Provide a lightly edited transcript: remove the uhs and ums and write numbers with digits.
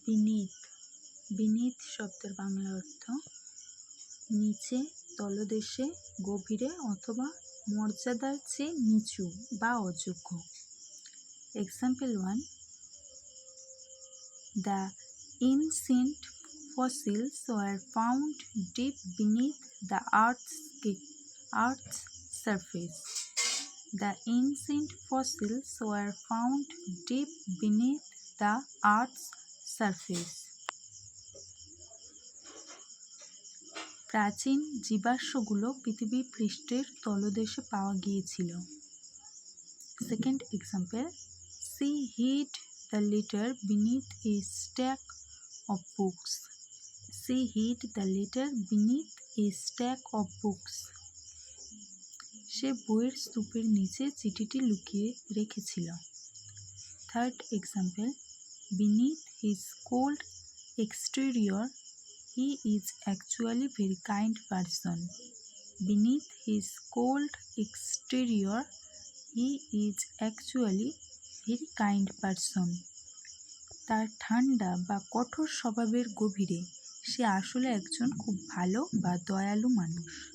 বিনীত। বিনীত শব্দের বাংলা অর্থ নিচে, তলদেশে, গভীরে অথবা মর্যাদার চেয়ে নিচু বা অযোগ্য। Example 1, The ancient fossils were found deep beneath the Earth's surface. The ancient fossils were found deep beneath the Earth's surface. প্রাচীন জীবাশ্মগুলো পৃথিবীর পৃষ্ঠের তলদেশে পাওয়া গিয়েছিল। Second example, She hid the letter beneath a stack of books. She hid the letter beneath a stack of books. সে বইয়ের স্তূপের নিচে চিঠিটি লুকিয়ে রেখেছিল। Third example, Beneath his cold exterior, he is actually very kind person. Beneath his cold exterior, he is actually very kind person. তার ঠান্ডা বা কঠোর স্বভাবের গভীরে সে আসলে একজন খুব ভালো বা দয়ালু মানুষ।